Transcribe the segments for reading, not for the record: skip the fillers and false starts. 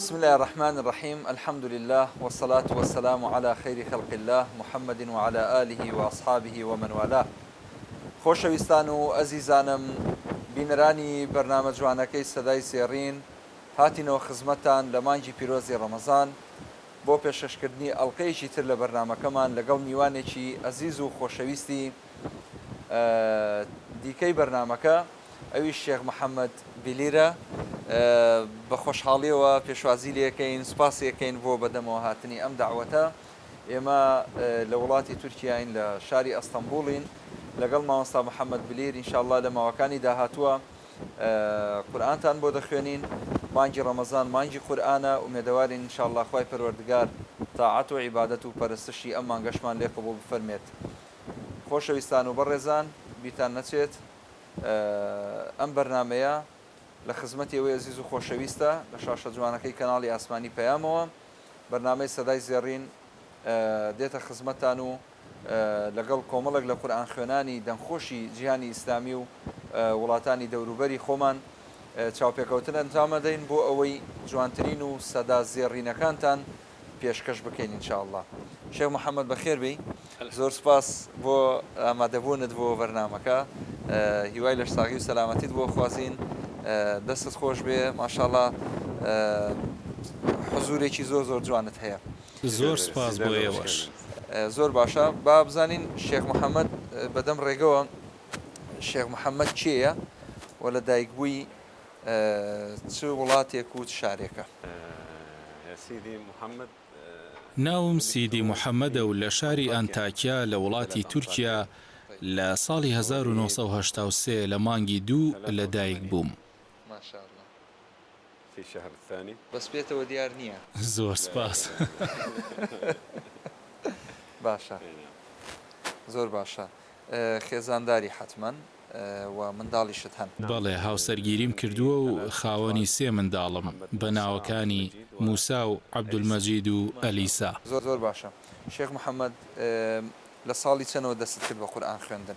بسم الله الرحمن الرحيم الحمد لله والصلاة والسلام على خير خلق الله محمد وعلى آله وأصحابه ومن والاه خۆشەویستان و ئەزیزانم بینەرانی بەرنامە جوانەکەی سەدای سێڕین هاتینەوە خزمەتان لە مانگی پیرۆزی ڕەمەزان بۆ پێشکەشکردنی ئەڵقەیەکی تر لە بەرنامەکەمان لەگەڵ میوانێکی ئەزیز و خۆشەویستی دیکەی بەرنامەکە ئەوی شێخ محەممەد بیلیرە بە خۆشحاڵیەوە پێشوازی لەکەین سوپاسیەکەین بۆ بەدەمەوە هاتنی ئەم داوەتە ئێمە لە وڵاتی تورکیاین لە شاری ئەستەمبوڵین لەگەڵ مامۆستا محەممەد بلیر ئینشاءالله لە ماوەکانی داهاتووە قورئانتان بۆ دەخوێنین مانگی ڕەمەزان مانگی قورئانە ئومێدەوارین ئینشاءالله خوای پەروەردگار تاعەت و عیبادەت و پەرستشی ئەم مانگەشمان لێ قبوڵ بفەرمێت. خۆشەویستان و بەڕێزان بیرتان نەچێت ئەم بەرنامەیە لە خزمەتی ئەوەی عزیز و خۆشەویستە لە شاشە جوانەکەی کەناڵی ئاسمانی پەیامەوە بەرنامەی سەدای زێڕین دێتە خزمەتان و لەگەڵ کۆمەڵێک لە قورئان خوێنانی دەنگخۆشی جیهانی ئیسلامی و وڵاتانی دەوروبەری خۆمان چاوپێکەوتن ئەنجام دەین بۆ ئەوەی جوانترین و سەدا زێڕینەکانتان پێشکەش بکەین ئینشاءالله. شێخ محەممەد بەخێر بی، زۆر سپاس بۆ ئامادەبوونت بۆ بەرنامەکە، هیوای لەش ساغی و سەلامەتیت بۆ خوازین، دەستت خۆش بێ ماشاءالله، حزورێکی زۆر زۆر جوانت هەیە. زۆر سپاس بۆ ئێوەش. زۆر باشە، با بزانین شێخ محەممەد بەدەم ڕێگەوە شێخ محەممەد کێیە و لە دایکبووی چ وڵاتێک و شارێکە؟ ناوم سیدی محەممەدە و لە شاری ئەنتاکیا لە وڵاتی تورکیا لە ساڵی 1970 لە مانگی 2 لە دایک بووم. بەس پێێتەوە دیار نییە. زۆر سپاس. باشە، زۆر باشە، خێزانداری حتمما و منداڵیشت هەن. بەڵێ، هاوسەرگیریم کردووە و خاوەنی 3 منداڵم بە ناوەکانی موسا و عەبدولمەجید و ئەلیسا. زۆر زۆر باشە. شێخ محەممەد لە ساڵی چەنەوە دەست کرد بە قورئان خوێندن؟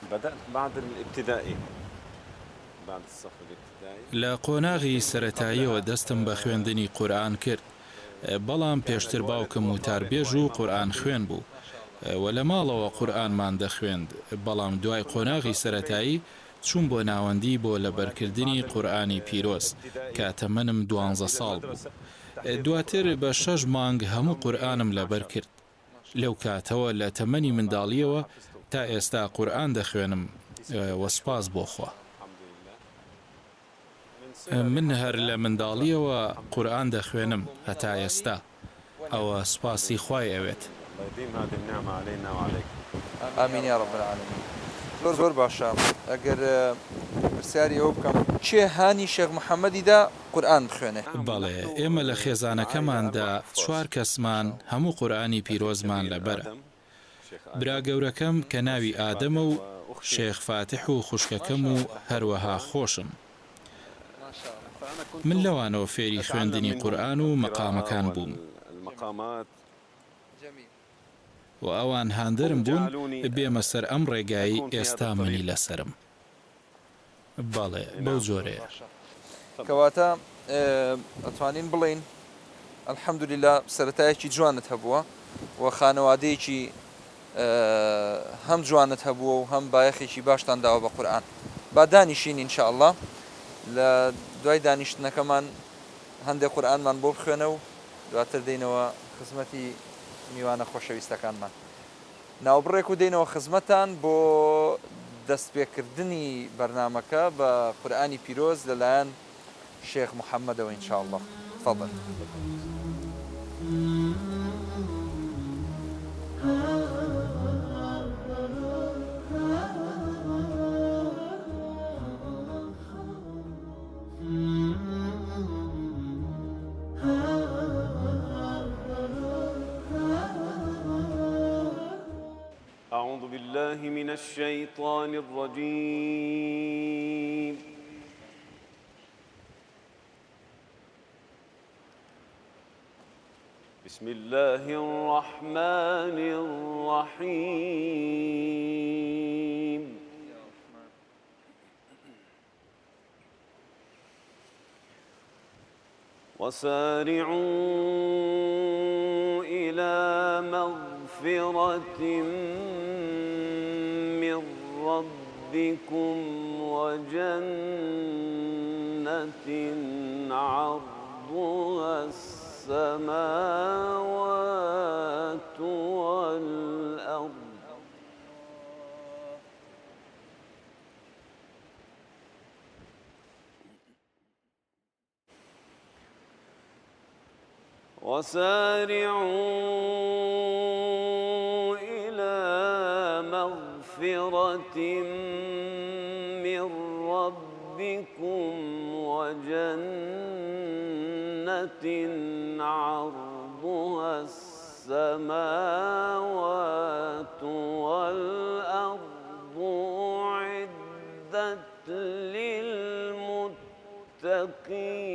لە قۆناغی سەرەتاییەوە دەستم بە خوێندنی قورئان کرد، بەڵام پێشتر باوکم وتاربێژ و قورئان خوێن بوو و لە ماڵەوە قورئانمان دەخوێند، بەڵام دوای قۆناغی سەرەتایی چوون بۆ ناوەندی بۆ لەبەرکردنی قورئانی پیرۆز کە تەمەنم 12 ساڵ بوو. دواتر بە 6 مانگ هەموو قورئانم لەبەر کرد. لەو کاتەوە لە تەمەنی منداڵیەوە تا ئێستا قورئان دەخوێنم و سپاس بۆ خوا. من هەر لە منداڵیەوە قورئان دەخوێنم هەتا ئێستا، ئەوە سپاسی خوای ئەوێت. ئامین یا رب العالمین. زۆر زۆر باشە. ئەگەر پرسیاری ئەوە بکەم، چێ هانی شێخ محەممەدیدا قورئان بخوێنێ؟ بەڵێ، ئێمە لە خێزانەکەماندا 4 کەسمان هەموو قورئانی پیرۆزمان لەبەرە. برا گەورەکەم کە ناوی ئادەمە و شێخ فاتح و خوشکەکەم و هەروەها خۆشم. من لەوانەوە فێری خوێندنی قورئان و مەقامەکان بووم و ئەوان هاندەرم بوون بێمە سەر ئەم ڕێگایی ئێستا منی لەسرم. بەڵێ، بەو جۆرەیە. کەواتە ئەتوانین بڵین ئەلحەمدولیلا سەرەتایەکی جوانت هەبووە و خانەوادەیەکی هەم جوانت هەبووە و هەم بایەخێکی باشتان داوە بە قورئان. با دانیشین ئینشاءالله، لە دوای دانیشتنەکەمان هەندێک قورئانمان بۆ بخوێنە و دواتر دێنەوە خزمەتی میوانە خۆشەویستەکانمان. ناوبڕێک و دێنەوە خزمەتان بۆ دەستپێکردنی بەرنامەکە بە قورئانی پیرۆز لەلایەن شێخ محەممەدەوە ئینشاءالله. تفەضل. أعوذ بالله من الشيطان الرجيم. بسم الله الرحمن الرحيم. وسارعوا إلى مغفرة من ربكم وجنة عرضها السماوات والأرض وسارعوا إلى مغفرة من ربكم وجنة عرضها السماوات والأرض أعدت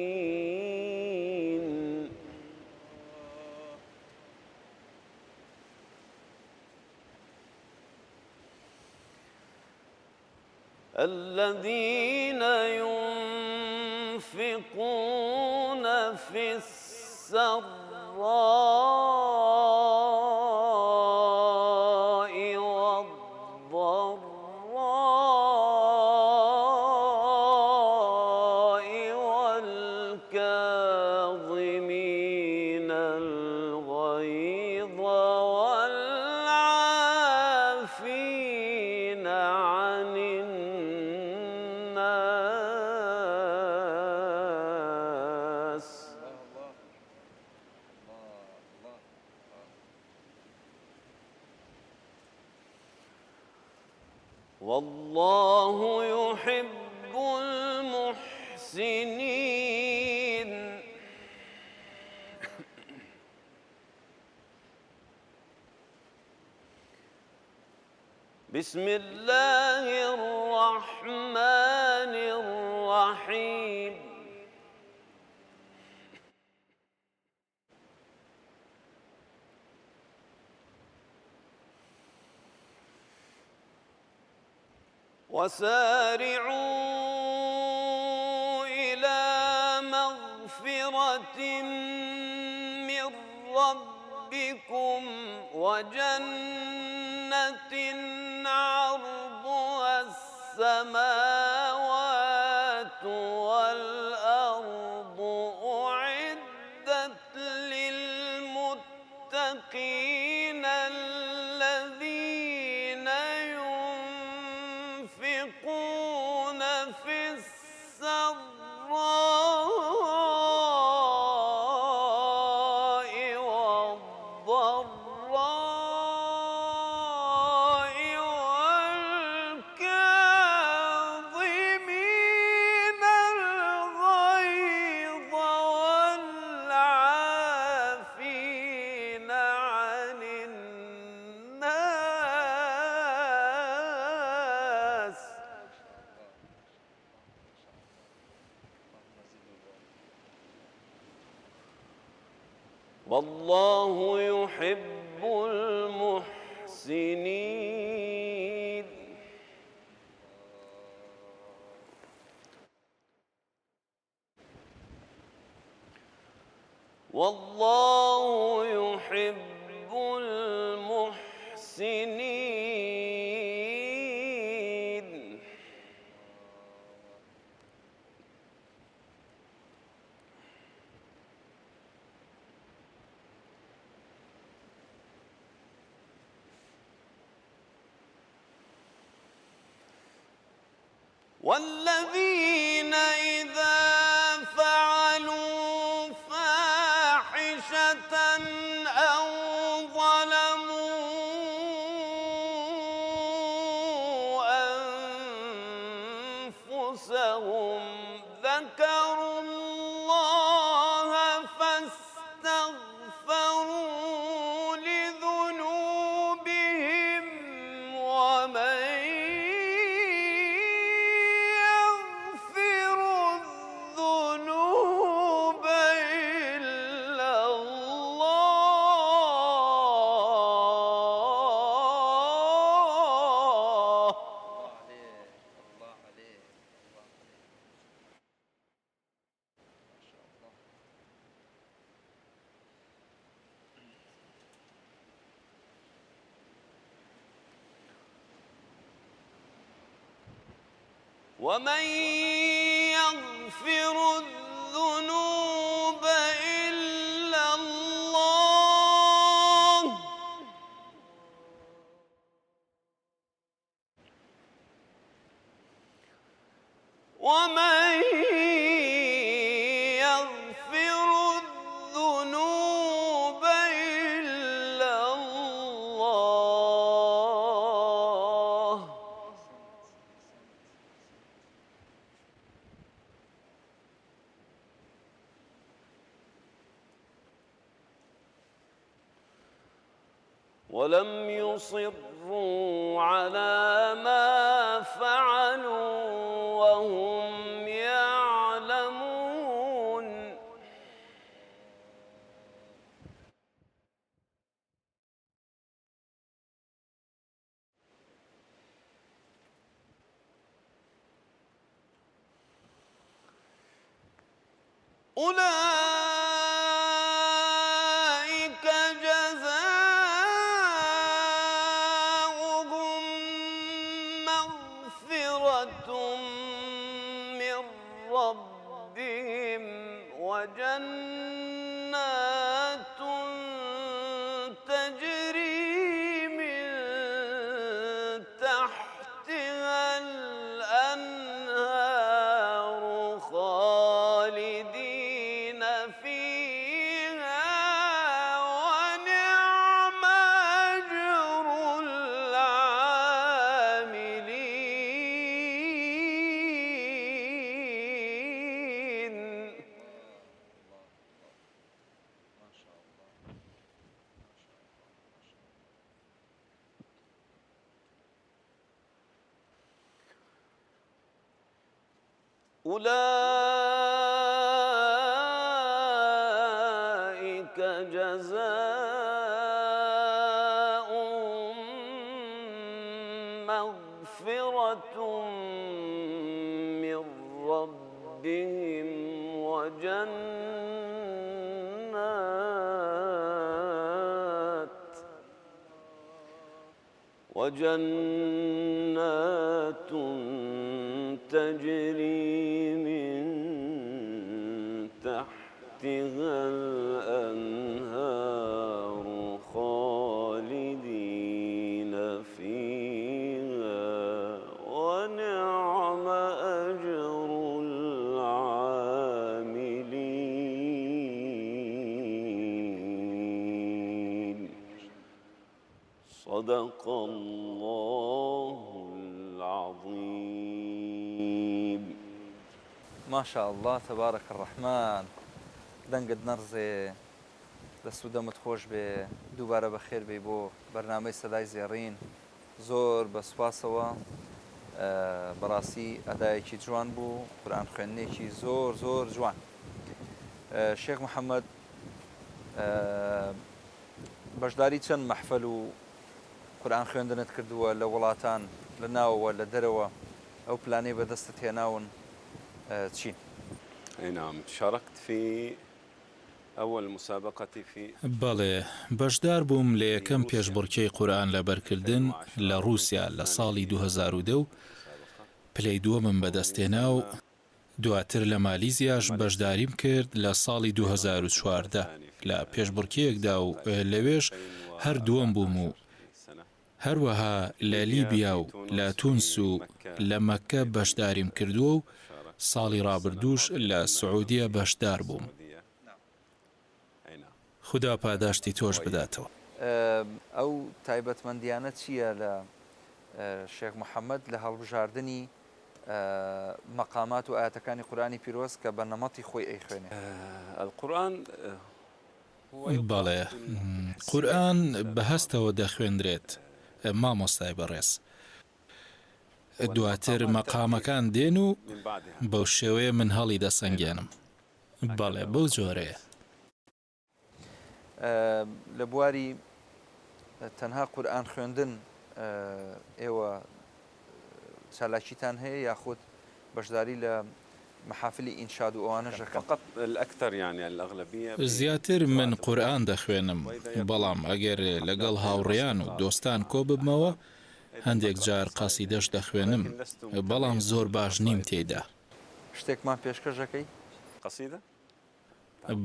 للمتقين الذين ينفقون في السراء والضراء والكاظمين الغيظ والعافين عن الناس والله يحب المحسنين بسم الله الرحمن الرحيم وسارعوا إلى مغفرة من ربكم وجنة عرضها السماوات والأرض أعدت للمتقين الذين ينفقون في السراء والضراء والكاظمين الغيظ والعافين عن الناس والله يحب المحسنين والله يحب المحسنين والذين إذا فعلوا فاحشة أو ظلموا أنفسهم ذكروا الله فاستغفروا لذنوبهم ومن يغفر ومن يغفر الذنوب إلا الله ومن يغفر الذنوب إلا الله ولم يصروا على ما فعلوا وهم يعلمون أولئك جزاؤهم مغفرة من ربهم وجنات تجري من تحتها الأنهار خالدين فيها ونعم أجر العاملين أولئك جزاؤهم مغفرة من ربهم وجنات تجري من تحتها الأنهار خالدين فيها ونعم أجر العاملين صدق الله العظيم. ما شاء الله تبارك الرحمن. دەنگت نەڕزێ دەست و دەمت خۆش بێ دووبارە بەخێر بێ بۆ بەرنامەی سەدای زێڕین زۆر بە سوپاسەوە بەڕاستی ئەدایەکی جوان بوو قورئان خوێندنێکی زۆر زۆر جوان. شێخ محەممەد بەشداری چەند مەحفەل و قورئان خوێندنت کردووە لە وڵاتان لە ناوەوە لە دەرەوە ئەو پلانەی بەدەستت هێناون چین؟ أي نعم شاركت في أول مسابقة في بەڵێ بەشدار بووم لە یەکەم پێشبڕکێی قورئان لەبەرکردن لە رووسیا لە ساڵی 2010 پلەی دووەمم بەدەستێنا و دواتر لە مالیزیاش بەشداریم کرد لە ساڵی 2014 لە پێشبڕکێیەکدا و لەوێش هەر دووەم بووم و هەروەها لە لیبیا و لە تونس و لە مەککە بەشداریم کردووە و ساڵی ڕابردووش لە سعودیە بەشدار بووم. خدا پاداشتی تۆش بداتەوە. ئەو تایبەتمەندیانە چییە لە شێخ محەممەد لە هەڵبژاردننی مەقامات و ئاەتەکانی قورئانی پیرۆز کە بە نەمەتی خۆی ئەیخوێنێ؟ القرآن بەڵێ قورئان بەهەستەوە دەخوێندرێت مامۆستای بەڕێز. دواتر مەقامەکان دێن و بەو شێوەیە من هەڵی دەسەنگێنم. بەڵێ بەو جۆرەیە. لە بواری تەنها قورئان خوێندن ئێوە چالاکیتان هەیە یاخود بەشداری لە محافلی ئینشاد و ئەوانەش دەکەن؟ فقط الأكثر يعني الأغلبية زیاتر من قورئان دەخوێنم، بەڵام ئەگەر لەگەڵ هاوڕێیان و دۆستان کۆ ببمەوە هەندێک جار قەسیدەش دەخوێنم بەڵام زۆر باش نیم تێیدا. شتێکمان پێشکەشەکەی؟ قصيدة؟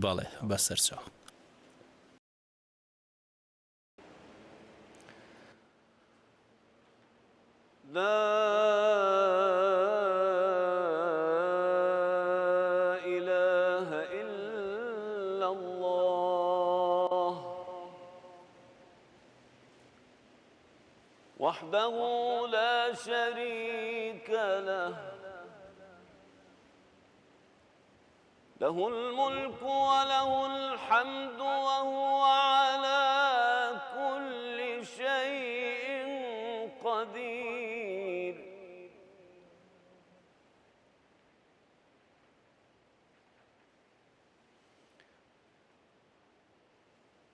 بەڵێ بەسەرچاو. لا إله إلا الله وحده لا شريك له له الملك وله الحمد وهو على كل شيء قدير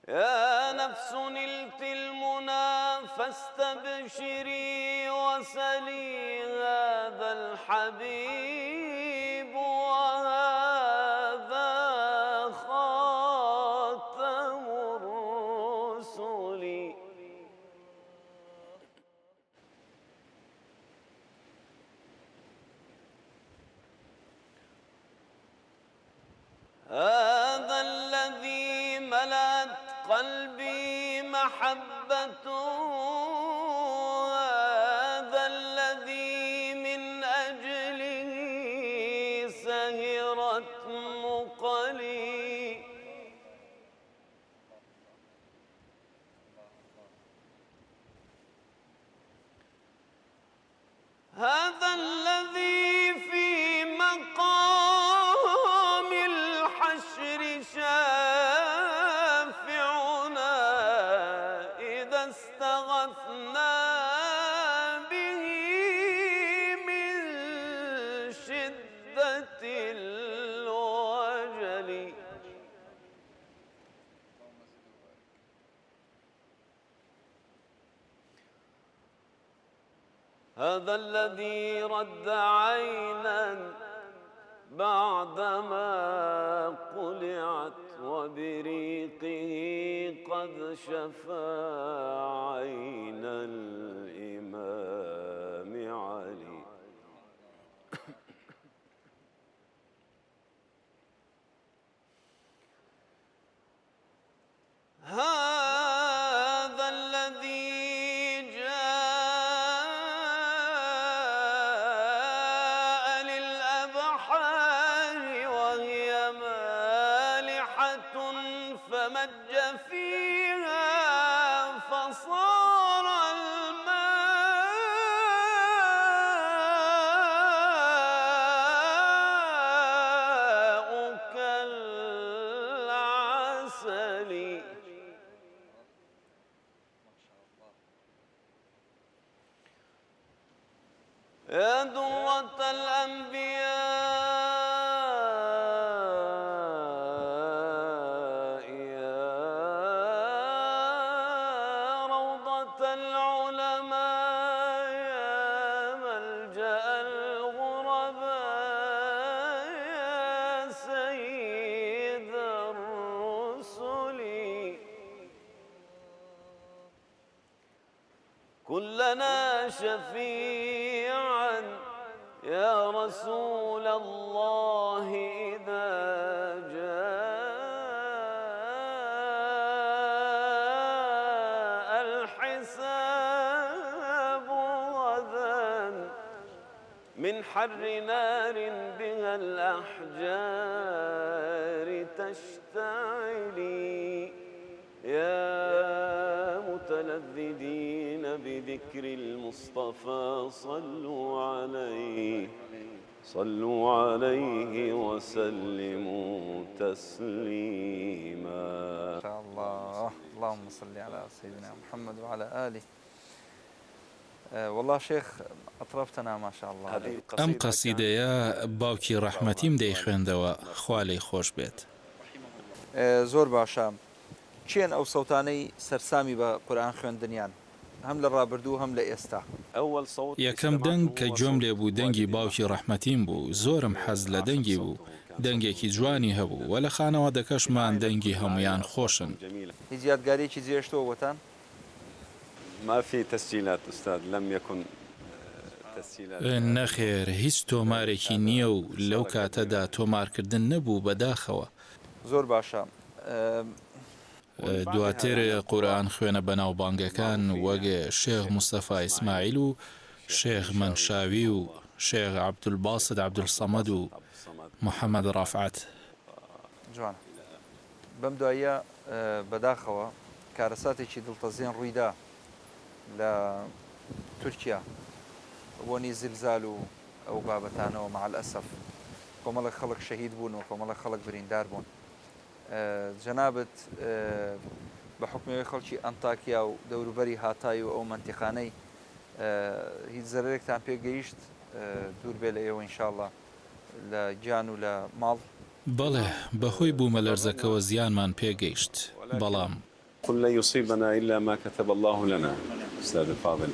يا نفس نلت المنى فاستبشري وسلي هذا الحبيب وهذا خاتم الرسل هذا الذي ملأت قلبي محبته هذا الذي من أجله سهرت مقلي هذا الذي في مقام الحشر شافعنا إذا استغثنا به من شدة الوجل هذا الذي رد عينا بعدما قلعت وبريقه قد شفى عين الإمام علي هذا الذي جاء للأبحار وهي مالحة فمج فيها فصار الماء كالعسل يا درة الأنبياء يا روضة العلماء يا ملجأ الغرباء يا سيد الرسل كلنا شفيعا يا رسول الله إذا جاء الحساب غدا من حر نار بها الأحجار تشتعلي يا متلذذين بذكر المصطفى صلوا عليه وسلموا تسليما. إن شاء الله. اللهم صل على سيدنا محمد وعلى آله. والله شيخ أطربتنا ما شاء الله. ئەم قەسیدەیە باوکی ڕەحمەتیم دەیخوێندەوە خوا لێی خۆش بێت. زۆر باشە. چێن ئەو سەوتانەی سەرسامی بە قورئان خوێندنیان هەم لە ڕابردوو هەم لە ئێستا؟ یەکەم دەنگ کە گوێم لێ بوو دەنگی باوکی ڕەحمەتیم بوو. زۆرم حەز لە دەنگی بوو. دەنگێکی جوانی هەبوو وە لە خانەوادەکەشمان دەنگی هەمویان خۆشن. هیچ یادگارێکی جێشتەوە وەتان؟ ما في تسجيلات أستاذ، لم يكن تسجيلات. نەخێر هیچ تۆمارێکی نییە و لەو کاتەدا تۆمارکردن نەبوو بەداخەوە. زۆر باشە. دواتر قورئان خوێنە بەناوبانگەکان وەک شێخ مستەفا ئیسماعیل و شێخ منشاوی و شێخ عەبدولباسط عەبدولسەمەد و محەممەد ڕافعەت. جوانە. بەم دوایە بەداخەوە کارەساتێکی دڵتەزیێن ڕوویدا لە تورکیا بۆنی زلزال و ئەو بابەتانەوە مع الأسف کۆمەڵێک خەڵک شەهید بوون و کۆمەڵێک خەڵک بریندار بوون. جەنابەت بە حکمەوەی خەڵکی ئەنتاکیا و دەوروبەری هاتای و ئەو منتیقانەی هیچ زەرێکتان پێگەیشت دوور بێ لە ئێوە ئینشاءڵڵا لە گیان و لە ماڵ؟ بەڵێ بەهۆی بوومەلەرزەکەوە زیانمان پێگەیشت، بەڵام قل لن يصيبنا إلا ما كتب الله لنا. أستاذ الفاضل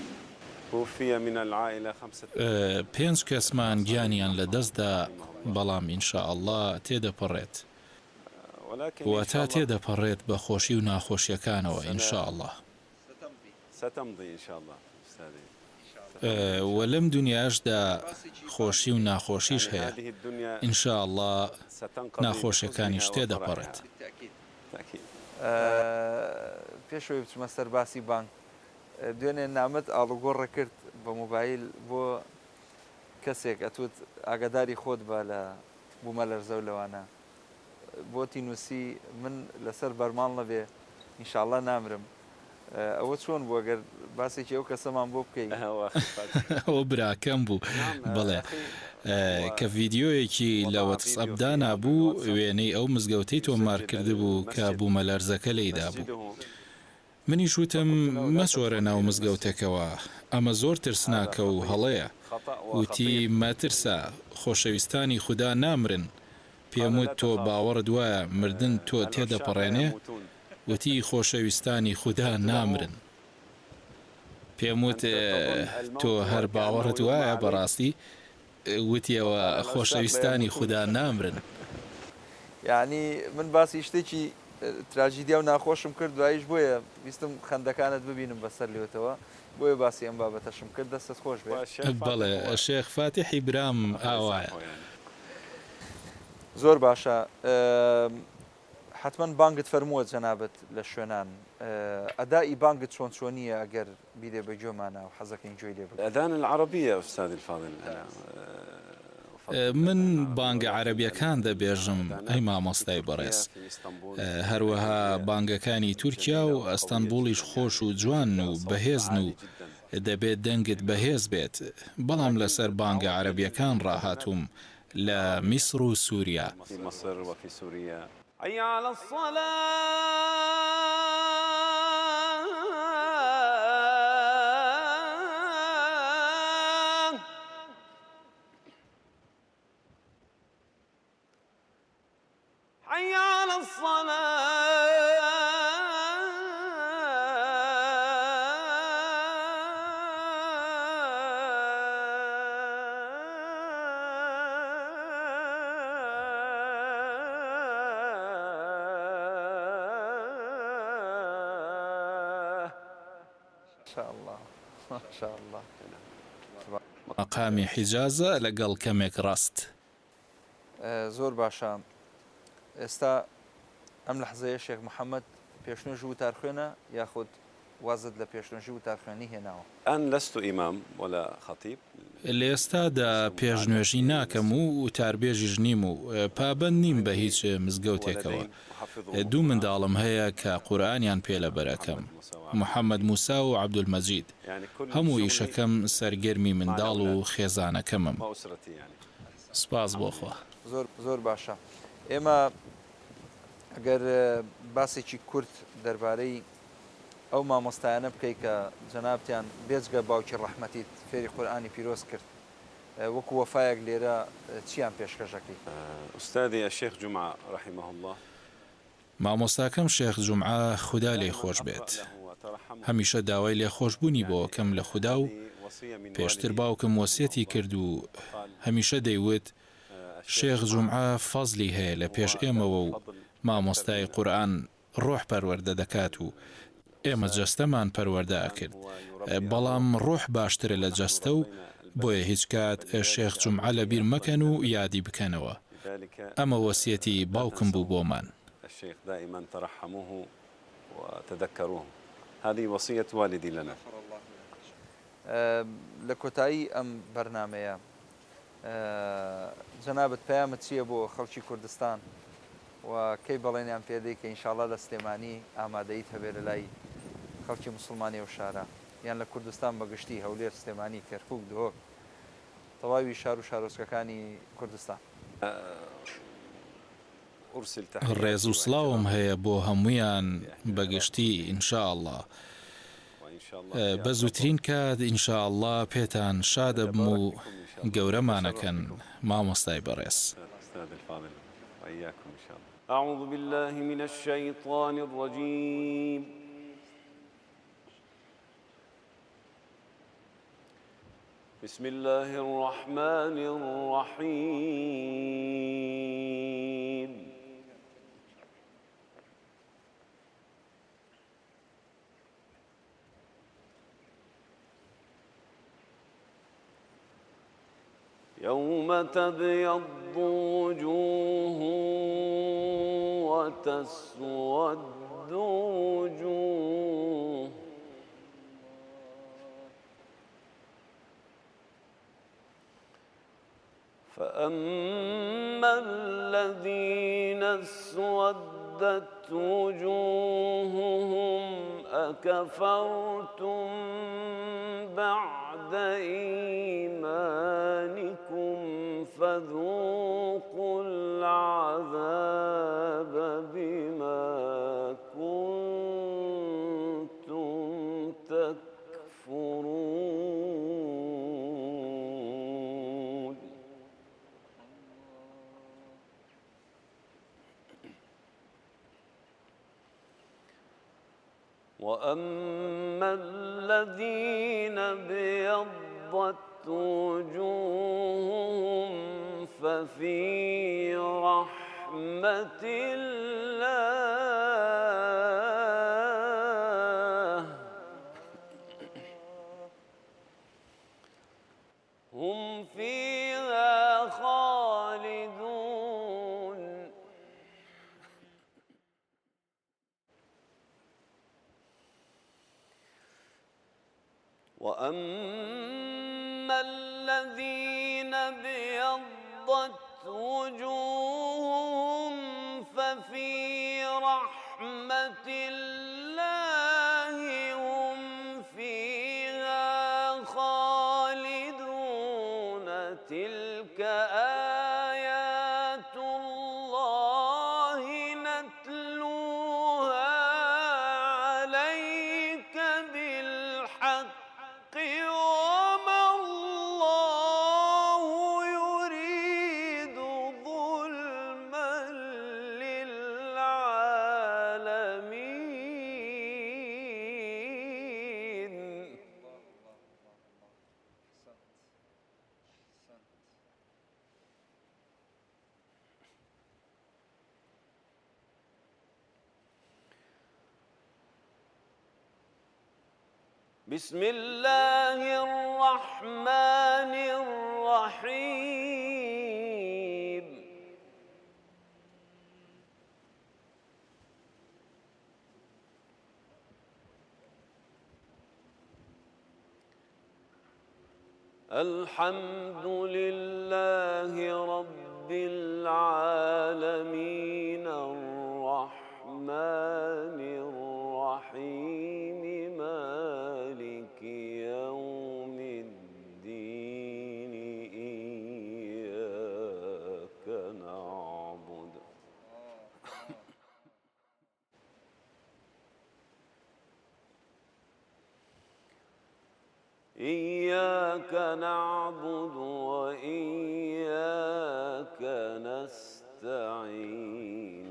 توفي من العائلة 5 کەسمان گیانیان لە دەستدا، بەڵام ئینشاءڵڵا تێدەپەڕێت وەتا تێدەپەڕێت بە خۆشی و ناخۆشیەکانەوە ئینشاءڵڵا. ستمضي إن شاء الله أستاذي. وە لەم دنیاشدا خۆشی و ناخۆشیش هەیە، ئینشاءڵڵا ناخۆشیەکانیش تێدەپەڕێت. پێشەوەی بچمە سەر باسی بانک، دوێنێ نامەت ئاڵوگۆڕە کرد بە موبایل بۆ کەسێک ئەتوت ئاگاداری خۆت بە لە بوومەلەرزە و لەوانە بۆتی نووسی من لەسەر بەرمان نەبێ ئینشاءڵڵا نامرم. ئەوە چۆن بوو ئەگەر باسێکی ئەو کەسەمان بۆ بکەیت؟ ئەوە براکەم بوو، بڵێ کە ڤیددیۆیەکی لە وەتسەپدا نابوو وێنەی ئەو مزگەوتەی تۆمار کرده بوو کە بوومەلەرزەکە لێیدا بوو. منیش وتم مەچۆرە ناو مزگەوتەکەوە، ئەمە زۆر ترسناکە و هەڵەیە. وتی مەترسە، خۆشەویستانی خوددا نامرن. پێم وت تۆ باوەڕت وایە مردن تۆ تێدەپەڕێنێ؟ وتی خۆشەویستانی خوددا نامرن. پێم وت تۆ هەر باوەڕت وایە بەڕاستی؟ وتیەوە خۆشەویستانی خوددا نامرن. یعنی من باسی شتێکی تراژیدیا و ناخۆشم کرد، دواییش بۆیە ویستم خەندەکانت ببینم بەسەر لێتەوە، بۆیە باسی ئەم بابەتەشم کرد، دەستت خۆش بێت. بەڵێ شێخ فاتحی برام ئاوایە. زۆر باشە. حتمما بانگت فەرمووە جەنابەت لە شوێنان، ئەدای بانگت چۆن چۆنیە ئەگەر بیدێ بە گوێمانە و حەزەکەین گوێی لێ بکەین؟ الأذان العربية أستاذ الفاضل. من بانگە عەرەبیەکان دەبێژم ئەی مامۆستای بەڕێز، هەروەها بانگەکانی تورکیا و ئەستەنبوڵیش خۆش و جوان و بەهێزن و دەبێت دەنگت بەهێز بێت، بەڵام لەسەر بانگە عەرەبیەکان ڕاهاتووم لە میسر و سووریا. في مصر وفي سوريا. حي على الصلاة. حي على ما شاء الله. مەقامی حیجازە لەگەڵ کەمێک ڕاست. زۆر باشە. ئێستا ئەم لەحزەیە شێخ محەممەد پێشنوێژ و تارخوێنە یاخود وازت لە پێشنوێژی و تارخوێنی هێناوە؟ الآن لست إمام ولا خطيب. لە ئێستادا پێشنوێژی ناکەم و وتاربێژیش نیم و پابەند نیم بە هیچ مزگەوتێکەوە. دوو منداڵم هەیە کە قورئانیان پێ لەبەرەکەم، محەممەد موسا و عەبدولمەجید. هەموو ئیشەکەم سەرگەرمی منداڵ و خێزانەکەمم. سپاس بۆخوا. زۆر باشە. ئێمە ئەگەر باسێکی کورت دەربارەی ئەو مامۆستایانە بکەی کە جەنابتیان بێجگە باوکی ڕەحمەتیت فێری قورئانی پیرۆز کرد، وەکو وەفایەک لێرە چیان پێشکەشەکەی؟ أستاذي الشيخ جمعة رحمه الله. مامۆستاکەم شێخ جومعە خوددا لێی خۆش بێت، هەمیشە داوای لێخۆشبوونی بۆ کەم لە خوددا و پێشتر باوکم وەسیەتی کرد و هەمیشە دەیوت شێخ جومعە فەزلی هەیە لە پێش ئێمەوە و مامۆستای قورئان ڕۆح پەروەردە دەکات و ئێمە جەستەمان پەروەردە کرد، بەڵام ڕۆح باشترە لە جەستە و بۆیە هیچ کات شێخ جومعە لەبیر مەکەن و یادی بکەنەوە. ئەمە وەسیەتی باوکم بوو بۆمان. الشيخ دائما ترحموه وتذكروه. هذه وصية والدي لنا. لە کۆتایی ئەم بەرنامەیە جەنابەت پەیامت چییە بۆ خەڵکی کوردستان و کەی بەڵێنیان پێدەی کە ئینشاڵڵا لە سلێمانی ئامادەیت هەبێت لە لای خەڵکی موسڵمانی و شارە یان لە کوردستان بەگشتی هەولێر سلێمانی کەرکووک دهۆک تەواوی شار و شارۆچکەکانی کوردستان. ڕێز و سڵاوم هەیە بۆ هەمویان بەگشتی ئینشاءڵڵا. بە زووترین کات ئینشاءڵڵا پێتان شادە بم و گەورەمانەکەن مامۆستای بەڕێز. أعوذ بالله من الشيطان الرجيم. بسم الله الرحمن الرحيم. يوم تبيض وجوه وتسود وجوه فأما الذين اسودت وجوههم أكفرتم بعد إيمانكم فذوقوا العذاب بما كنتم تكفرون. وأما الذين ابيضت وجوههم ففي رحمة الله هم فيها خالدون. وأما الذين ابيضت وجوههم ففي رحمة الله هم فيها خالدون. تلك آيات الله نتلوها عليك بالحق وما الله يريد ظلما للعالمين. بسم الله الرحمن الرحيم. الحمد لله رب العالمين الرحمن الرحيم مالك يوم الدين إياك نعبد وإياك نستعين.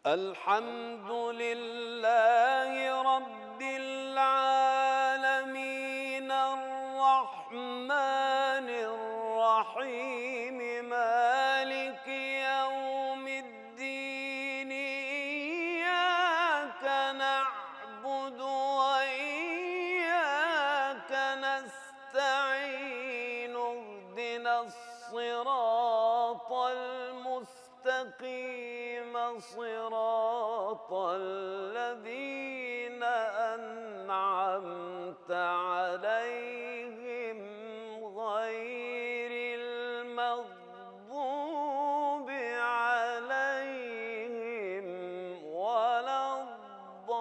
الحمد لله رب العالمين الرحمن الرحيم مالك يوم الدين إياك نعبد وإياك نستعين اهدنا الصراط المستقيم صراط الذين أنعمت عليهم غير المغضوب عليهم ولا الضالين.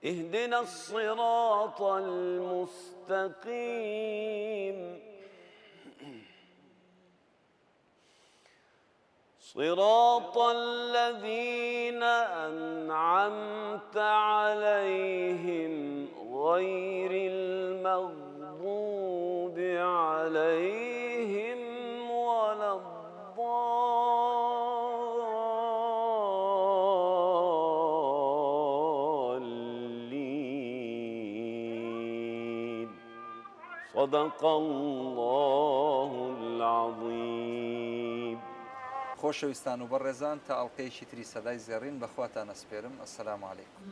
اهدنا الصراط المستقيم صراط الذين أنعمت عليهم غير المغضوب عليهم ولا الضالين. صدق الله العظيم. خۆشەویستان و بەڕێزان تا ئەڵلقەیەکی تری سەدای زێڕین بەخواتان ئەسپێرم. ئەسەلام عەلەیکوم.